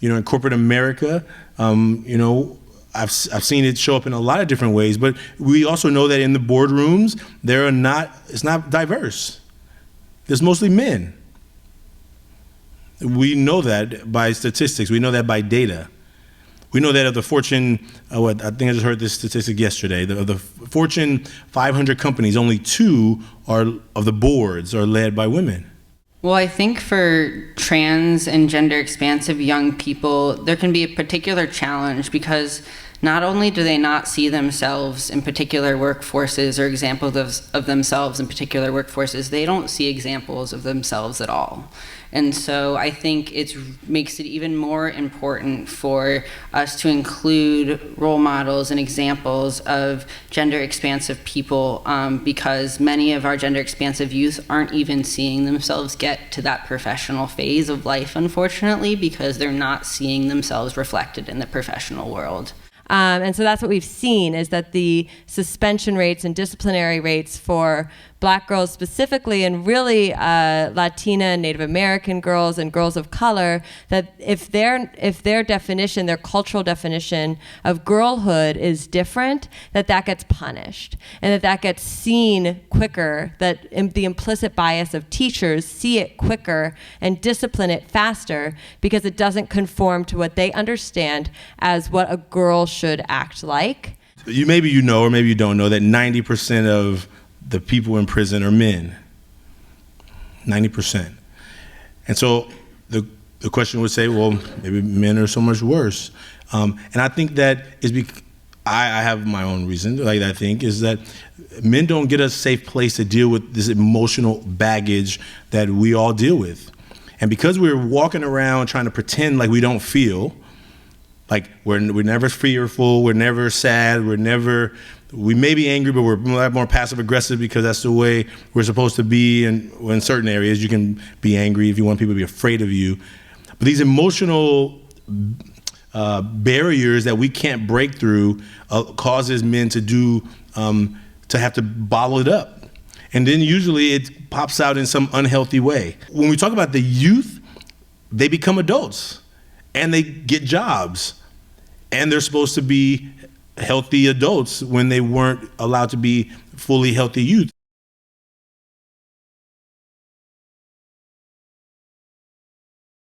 in corporate America, I've seen it show up in a lot of different ways, but we also know that in the boardrooms, it's not diverse. There's mostly men. We know that by statistics. We know that by data. We know that of the Fortune, I think I just heard this statistic yesterday, of the Fortune 500 companies, only 2 of the boards are led by women. Well, I think for trans and gender expansive young people, there can be a particular challenge because not only do they not see themselves in particular workforces or examples of themselves in particular workforces, they don't see examples of themselves at all. And so I think it makes it even more important for us to include role models and examples of gender expansive people because many of our gender expansive youth aren't even seeing themselves get to that professional phase of life, unfortunately, because they're not seeing themselves reflected in the professional world. And so that's what we've seen, is that the suspension rates and disciplinary rates for Black girls specifically, and really Latina and Native American girls and girls of color, that if their definition, their cultural definition of girlhood is different, that gets punished, and that gets seen quicker, that the implicit bias of teachers see it quicker and discipline it faster because it doesn't conform to what they understand as what a girl should act like. Maybe you know, or maybe you don't know, that 90% of the people in prison are men. 90%. And so the question would say, well, maybe men are so much worse. And I think that is because I have my own reason, I think, is that men don't get a safe place to deal with this emotional baggage that we all deal with. And because we're walking around trying to pretend like we don't feel, like we're never fearful, we're never sad, we may be angry, but we're a lot more passive aggressive because that's the way we're supposed to be. And in certain areas, you can be angry if you want people to be afraid of you. But these emotional barriers that we can't break through causes men to have to bottle it up. And then usually it pops out in some unhealthy way. When we talk about the youth, they become adults and they get jobs. And they're supposed to be healthy adults when they weren't allowed to be fully healthy youth.